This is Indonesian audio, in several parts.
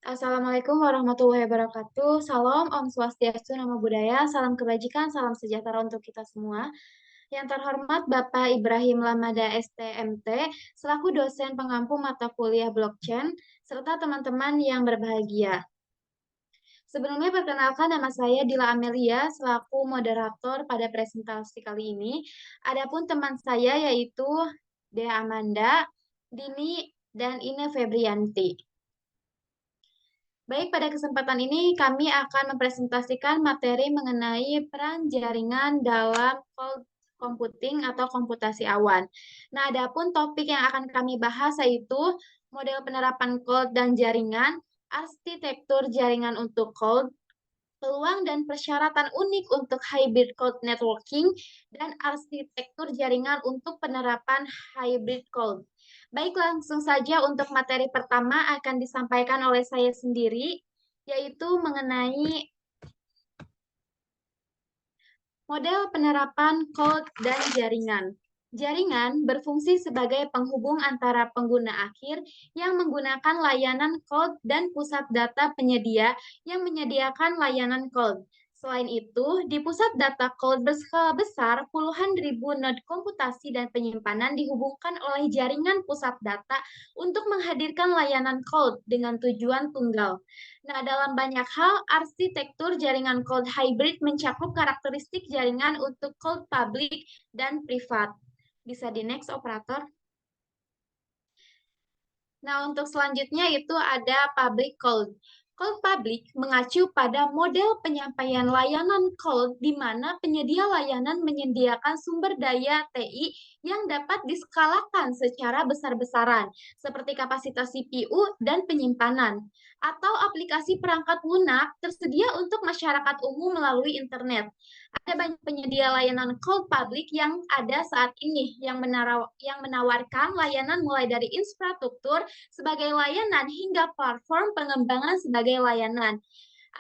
Assalamualaikum warahmatullahi wabarakatuh. Salam, Om Swastiastu, Namo Buddhaya, salam kebajikan, salam sejahtera untuk kita semua. Yang terhormat Bapak Ibrahim Lamada STMT, selaku dosen pengampu mata kuliah blockchain, serta teman-teman yang berbahagia. Sebelumnya perkenalkan nama saya Dila Amelia, selaku moderator pada presentasi kali ini. Adapun teman saya yaitu Dea Amanda, Dini, dan Ine Febrianti. Baik, pada kesempatan ini kami akan mempresentasikan materi mengenai peran jaringan dalam cloud computing atau komputasi awan. Nah, adapun topik yang akan kami bahas yaitu model penerapan cloud dan jaringan, arsitektur jaringan untuk cloud, peluang dan persyaratan unik untuk hybrid cloud networking, dan arsitektur jaringan untuk penerapan hybrid cloud. Baik, langsung saja untuk materi pertama akan disampaikan oleh saya sendiri, yaitu mengenai model penerapan cloud dan jaringan. Jaringan berfungsi sebagai penghubung antara pengguna akhir yang menggunakan layanan cloud dan pusat data penyedia yang menyediakan layanan cloud. Selain itu, di pusat data cloud berskala besar, puluhan ribu node komputasi dan penyimpanan dihubungkan oleh jaringan pusat data untuk menghadirkan layanan cloud dengan tujuan tunggal. Nah, dalam banyak hal, arsitektur jaringan cloud hybrid mencakup karakteristik jaringan untuk cloud public dan privat. Bisa di next, operator. Nah, untuk selanjutnya itu ada public cloud. Cloud public mengacu pada model penyampaian layanan cloud di mana penyedia layanan menyediakan sumber daya TI yang dapat diskalakan secara besar-besaran, seperti kapasitas CPU dan penyimpanan, atau aplikasi perangkat lunak tersedia untuk masyarakat umum melalui internet. Ada banyak penyedia layanan cloud public yang ada saat ini yang menawarkan layanan mulai dari infrastruktur sebagai layanan hingga platform pengembangan sebagai layanan.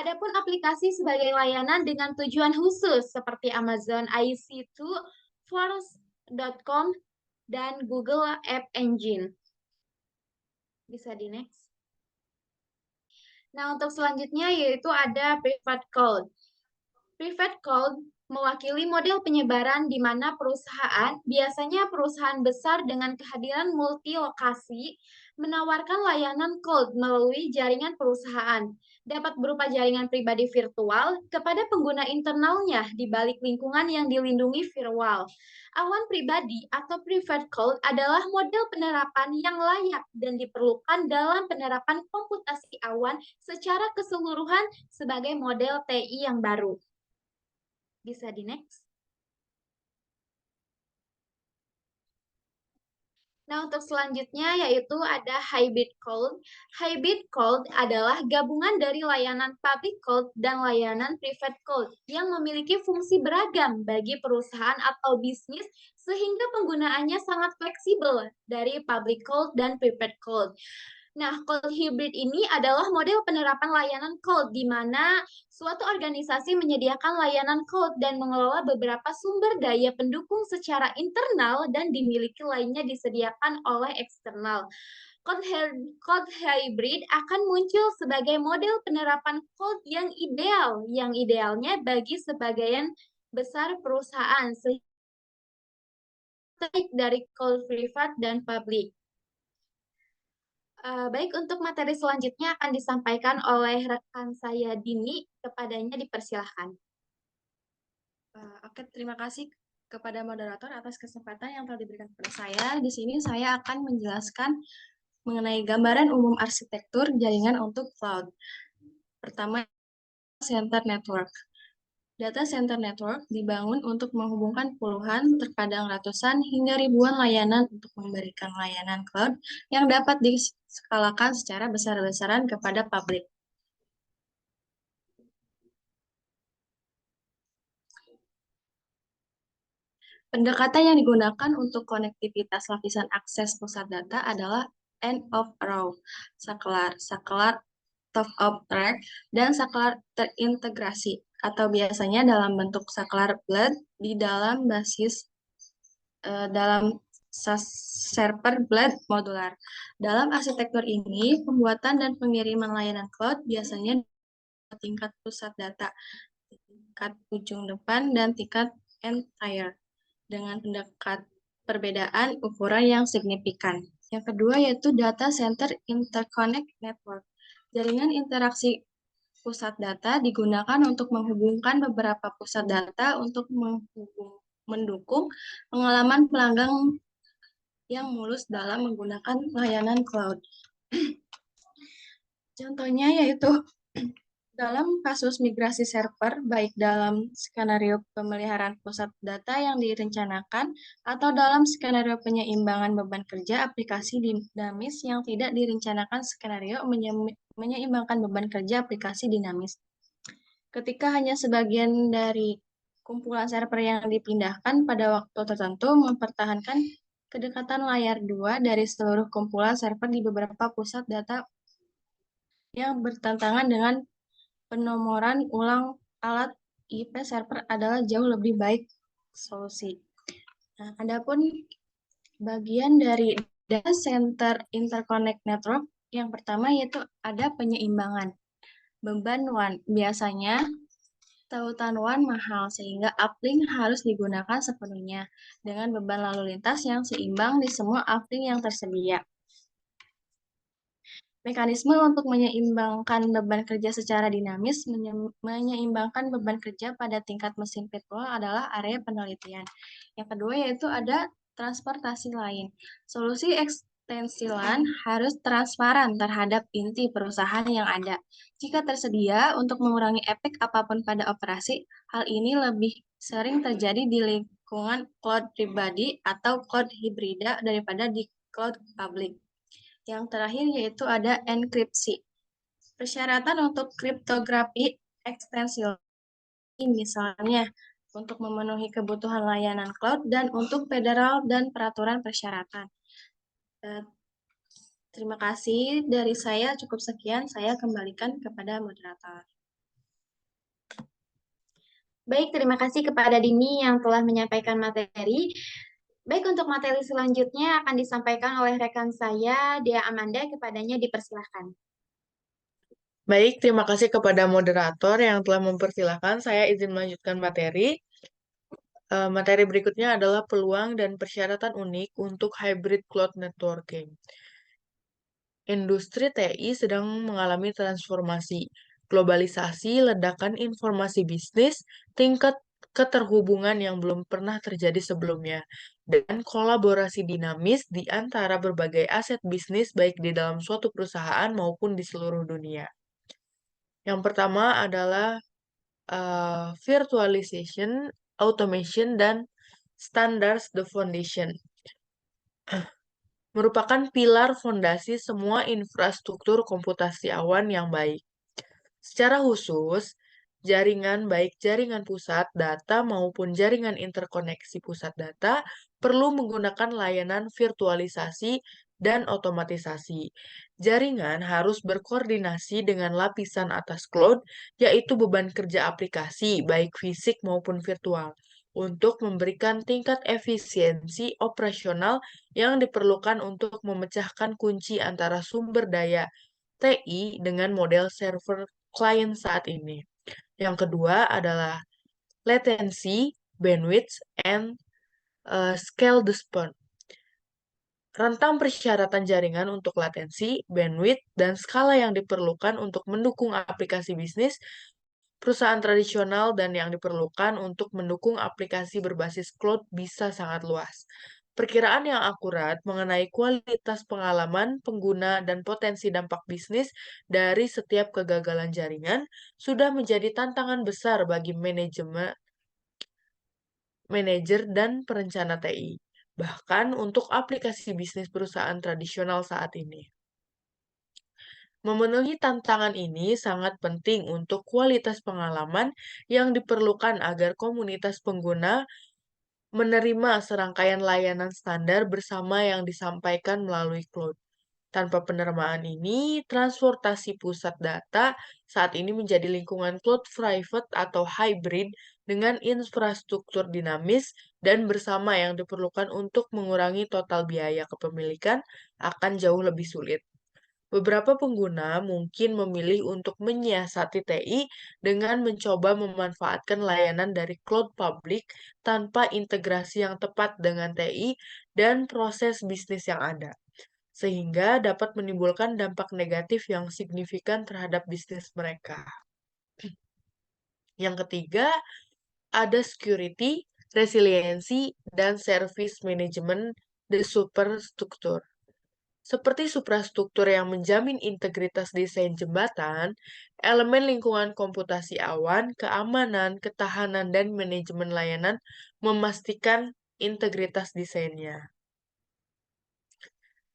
Adapun aplikasi sebagai layanan dengan tujuan khusus seperti Amazon IC2, Force.com, dan Google App Engine. Bisa di next. Nah, untuk selanjutnya yaitu ada private cloud. Private cloud mewakili model penyebaran di mana perusahaan, biasanya perusahaan besar dengan kehadiran multi-lokasi, menawarkan layanan cloud melalui jaringan perusahaan. Dapat berupa jaringan pribadi virtual kepada pengguna internalnya di balik lingkungan yang dilindungi firewall. Awan pribadi atau private cloud adalah model penerapan yang layak dan diperlukan dalam penerapan komputasi awan secara keseluruhan sebagai model TI yang baru. Bisa di next. Nah, untuk selanjutnya yaitu ada hybrid cloud. Hybrid cloud adalah gabungan dari layanan public cloud dan layanan private cloud yang memiliki fungsi beragam bagi perusahaan atau bisnis sehingga penggunaannya sangat fleksibel dari public cloud dan private cloud. Nah, cloud hybrid ini adalah model penerapan layanan cloud di mana suatu organisasi menyediakan layanan cloud dan mengelola beberapa sumber daya pendukung secara internal dan dimiliki lainnya disediakan oleh eksternal. Cloud hybrid akan muncul sebagai model penerapan cloud yang idealnya bagi sebagian besar perusahaan, sehingga dari cloud privat dan publik. Baik, untuk materi selanjutnya akan disampaikan oleh rekan saya Dini, kepadanya dipersilahkan. Oke, terima kasih kepada moderator atas kesempatan yang telah diberikan kepada saya. Di sini saya akan menjelaskan mengenai gambaran umum arsitektur jaringan untuk cloud. Pertama, center network. Data center network dibangun untuk menghubungkan puluhan, terkadang ratusan, hingga ribuan layanan untuk memberikan layanan cloud yang dapat diskalakan secara besar-besaran kepada publik. Pendekatan yang digunakan untuk konektivitas lapisan akses pusat data adalah end of row, saklar top of rack, dan saklar terintegrasi, atau biasanya dalam bentuk saklar blood di dalam server blade modular. Dalam arsitektur ini, pembuatan dan pengiriman layanan cloud biasanya tingkat pusat data, tingkat ujung depan, dan tingkat entire dengan perbedaan ukuran yang signifikan. Yang kedua yaitu Data Center Interconnect Network. Jaringan interaksi pusat data digunakan untuk menghubungkan beberapa pusat data untuk mendukung pengalaman pelanggan yang mulus dalam menggunakan layanan cloud. Contohnya yaitu dalam kasus migrasi server, baik dalam skenario pemeliharaan pusat data yang direncanakan atau dalam skenario penyeimbangan beban kerja aplikasi dinamis yang tidak direncanakan skenario menyeimbangkan beban kerja aplikasi dinamis. Ketika hanya sebagian dari kumpulan server yang dipindahkan pada waktu tertentu mempertahankan kedekatan layar 2 dari seluruh kumpulan server di beberapa pusat data yang bertentangan dengan penomoran ulang alat IP server adalah jauh lebih baik solusi. Nah, adapun bagian dari data center interconnect network yang pertama yaitu ada penyeimbangan beban WAN. Biasanya tautan WAN mahal sehingga uplink harus digunakan sepenuhnya dengan beban lalu lintas yang seimbang di semua uplink yang tersedia. Mekanisme untuk menyeimbangkan beban kerja secara dinamis, menyeimbangkan beban kerja pada tingkat mesin virtual adalah area penelitian. Yang kedua yaitu ada transportasi lain. Solusi ekstensi LAN harus transparan terhadap inti perusahaan yang ada. Jika tersedia untuk mengurangi efek apapun pada operasi, hal ini lebih sering terjadi di lingkungan cloud pribadi atau cloud hibrida daripada di cloud public. Yang terakhir yaitu ada enkripsi. Persyaratan untuk kriptografi ekstensi misalnya untuk memenuhi kebutuhan layanan cloud dan untuk federal dan peraturan persyaratan. Terima kasih dari saya, cukup sekian. Saya kembalikan kepada moderator. Baik, terima kasih kepada Dini yang telah menyampaikan materi. Baik, untuk materi selanjutnya akan disampaikan oleh rekan saya, Dea Amanda, kepadanya dipersilahkan. Baik, terima kasih kepada moderator yang telah mempersilahkan. Saya izin melanjutkan materi. Materi berikutnya adalah peluang dan persyaratan unik untuk hybrid cloud networking. Industri TI sedang mengalami transformasi, globalisasi, ledakan informasi bisnis, tingkat keterhubungan yang belum pernah terjadi sebelumnya, dan kolaborasi dinamis di antara berbagai aset bisnis baik di dalam suatu perusahaan maupun di seluruh dunia. Yang pertama adalah virtualization, automation, dan standards the foundation. Merupakan pilar fondasi semua infrastruktur komputasi awan yang baik. Secara khusus, jaringan baik jaringan pusat data maupun jaringan interkoneksi pusat data perlu menggunakan layanan virtualisasi dan otomatisasi. Jaringan harus berkoordinasi dengan lapisan atas cloud, yaitu beban kerja aplikasi baik fisik maupun virtual, untuk memberikan tingkat efisiensi operasional yang diperlukan untuk memecahkan kunci antara sumber daya TI dengan model server klien saat ini. Yang kedua adalah latency, bandwidth, and scale the span. Rentang persyaratan jaringan untuk latensi, bandwidth, dan skala yang diperlukan untuk mendukung aplikasi bisnis perusahaan tradisional dan yang diperlukan untuk mendukung aplikasi berbasis cloud bisa sangat luas. Perkiraan yang akurat mengenai kualitas pengalaman pengguna dan potensi dampak bisnis dari setiap kegagalan jaringan sudah menjadi tantangan besar bagi manajer dan perencana TI, bahkan untuk aplikasi bisnis perusahaan tradisional saat ini. Memenuhi tantangan ini sangat penting untuk kualitas pengalaman yang diperlukan agar komunitas pengguna menerima serangkaian layanan standar bersama yang disampaikan melalui cloud. Tanpa penerimaan ini, transportasi pusat data saat ini menjadi lingkungan cloud private atau hybrid dengan infrastruktur dinamis dan bersama yang diperlukan untuk mengurangi total biaya kepemilikan akan jauh lebih sulit. Beberapa pengguna mungkin memilih untuk menyiasati TI dengan mencoba memanfaatkan layanan dari cloud public tanpa integrasi yang tepat dengan TI dan proses bisnis yang ada, sehingga dapat menimbulkan dampak negatif yang signifikan terhadap bisnis mereka. Yang ketiga, ada security, resiliensi, dan service management the superstruktur. Seperti suprastruktur yang menjamin integritas desain jembatan, elemen lingkungan komputasi awan, keamanan, ketahanan, dan manajemen layanan memastikan integritas desainnya.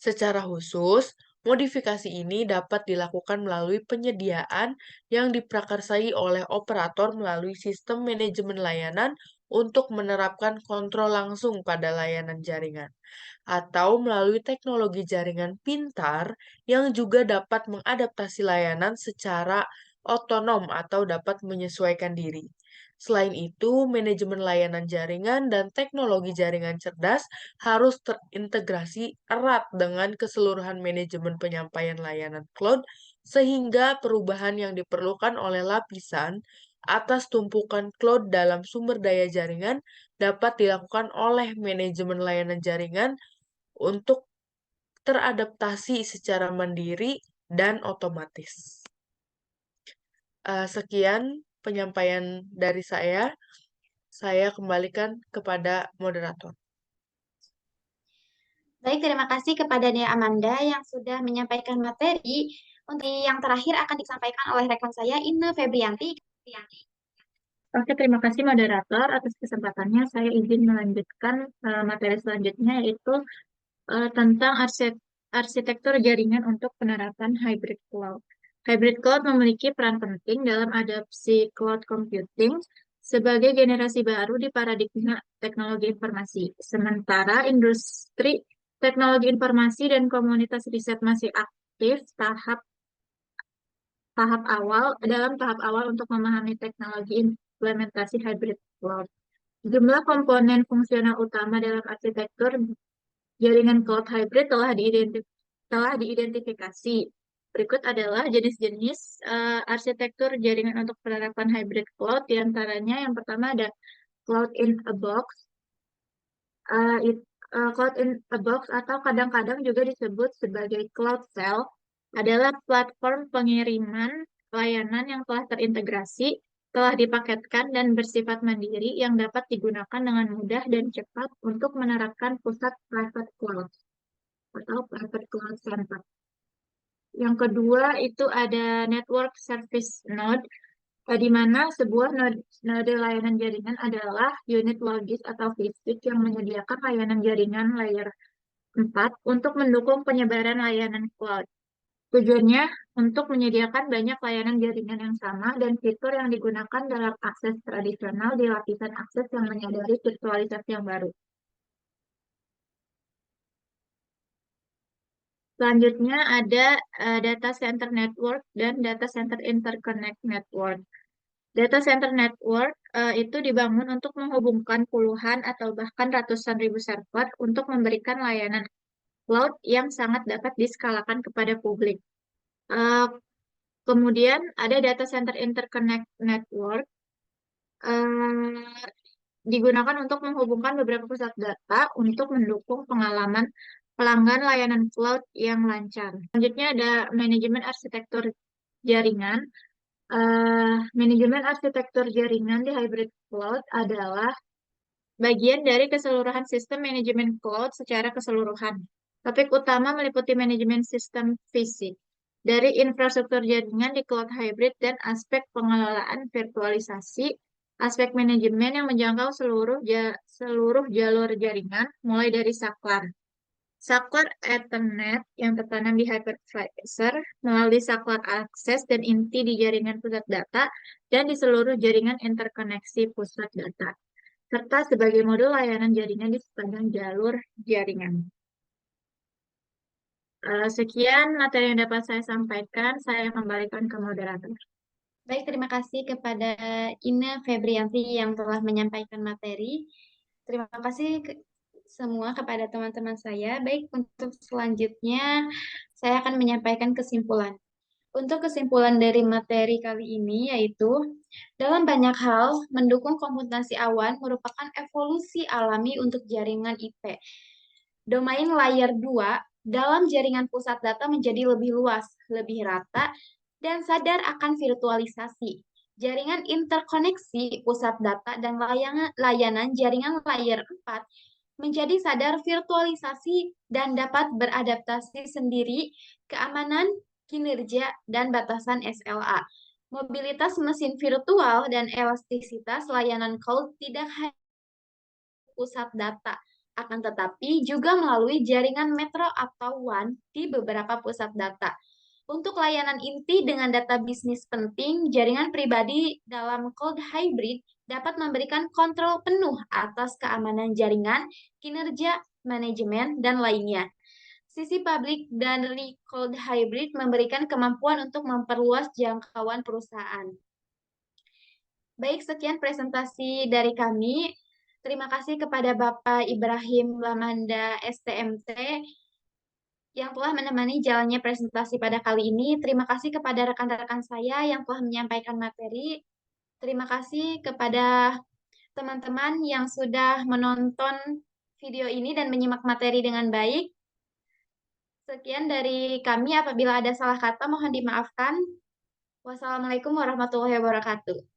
Secara khusus, modifikasi ini dapat dilakukan melalui penyediaan yang diprakarsai oleh operator melalui sistem manajemen layanan untuk menerapkan kontrol langsung pada layanan jaringan, atau melalui teknologi jaringan pintar yang juga dapat mengadaptasi layanan secara otonom atau dapat menyesuaikan diri. Selain itu, manajemen layanan jaringan dan teknologi jaringan cerdas harus terintegrasi erat dengan keseluruhan manajemen penyampaian layanan cloud, sehingga perubahan yang diperlukan oleh lapisan atas tumpukan cloud dalam sumber daya jaringan dapat dilakukan oleh manajemen layanan jaringan untuk teradaptasi secara mandiri dan otomatis. Sekian penyampaian dari saya. Saya kembalikan kepada moderator. Baik, terima kasih kepada Dea Amanda yang sudah menyampaikan materi. Untuk yang terakhir akan disampaikan oleh rekan saya, Ina Febrianti. Oke, terima kasih moderator atas kesempatannya. Saya izin melanjutkan materi selanjutnya, yaitu tentang arsitektur jaringan untuk penerapan hybrid cloud. Hybrid cloud memiliki peran penting dalam adopsi cloud computing sebagai generasi baru di paradigma teknologi informasi. Sementara industri teknologi informasi dan komunitas riset masih aktif tahap awal untuk memahami teknologi implementasi hybrid cloud. Jumlah komponen fungsional utama dalam arsitektur jaringan cloud hybrid telah diidentifikasi. Berikut adalah jenis-jenis arsitektur jaringan untuk penerapan hybrid cloud. Di antaranya yang pertama ada cloud in a box. Cloud in a box atau kadang-kadang juga disebut sebagai cloud cell adalah platform pengiriman layanan yang telah terintegrasi, telah dipaketkan dan bersifat mandiri yang dapat digunakan dengan mudah dan cepat untuk menerapkan pusat private cloud atau private cloud center. Yang kedua itu ada network service node, di mana sebuah node layanan jaringan adalah unit logis atau fisik yang menyediakan layanan jaringan layer 4 untuk mendukung penyebaran layanan cloud. Tujuannya untuk menyediakan banyak layanan jaringan yang sama dan fitur yang digunakan dalam akses tradisional di lapisan akses yang menyadari virtualisasi yang baru. Selanjutnya ada data center network dan data center interconnect network. Data center network itu dibangun untuk menghubungkan puluhan atau bahkan ratusan ribu server untuk memberikan layanan cloud yang sangat dapat diskalakan kepada publik. Kemudian ada data center interconnect network digunakan untuk menghubungkan beberapa pusat data untuk mendukung pengalaman pelanggan layanan cloud yang lancar. Selanjutnya ada manajemen arsitektur jaringan. Manajemen arsitektur jaringan di hybrid cloud adalah bagian dari keseluruhan sistem manajemen cloud secara keseluruhan. Topik utama meliputi manajemen sistem fisik dari infrastruktur jaringan di cloud hybrid dan aspek pengelolaan virtualisasi, aspek manajemen yang menjangkau seluruh jalur jaringan, mulai dari saklar Ethernet yang tertanam di hypervisor, melalui saklar akses dan inti di jaringan pusat data, dan di seluruh jaringan interkoneksi pusat data, serta sebagai modul layanan jaringan di sepanjang jalur jaringan. Sekian materi yang dapat saya sampaikan. Saya kembalikan ke moderator. Baik, terima kasih kepada Ina Febrianti yang telah menyampaikan materi. Terima kasih semua kepada teman-teman saya. Baik, untuk selanjutnya saya akan menyampaikan kesimpulan. Untuk kesimpulan dari materi kali ini yaitu, dalam banyak hal, mendukung komputasi awan merupakan evolusi alami untuk jaringan IP. Domain layer 2 dalam jaringan pusat data menjadi lebih luas, lebih rata, dan sadar akan virtualisasi. Jaringan interkoneksi pusat data dan layanan jaringan layer 4 menjadi sadar virtualisasi dan dapat beradaptasi sendiri keamanan, kinerja, dan batasan SLA. Mobilitas mesin virtual dan elastisitas layanan cloud tidak hanya pusat data, akan tetapi juga melalui jaringan metro atau WAN di beberapa pusat data. Untuk layanan inti dengan data bisnis penting, jaringan pribadi dalam cloud hybrid dapat memberikan kontrol penuh atas keamanan jaringan, kinerja, manajemen, dan lainnya. Sisi publik dari cloud hybrid memberikan kemampuan untuk memperluas jangkauan perusahaan. Baik, sekian presentasi dari kami. Terima kasih kepada Bapak Ibrahim Lamanda STMT yang telah menemani jalannya presentasi pada kali ini. Terima kasih kepada rekan-rekan saya yang telah menyampaikan materi. Terima kasih kepada teman-teman yang sudah menonton video ini dan menyimak materi dengan baik. Sekian dari kami. Apabila ada salah kata, mohon dimaafkan. Wassalamualaikum warahmatullahi wabarakatuh.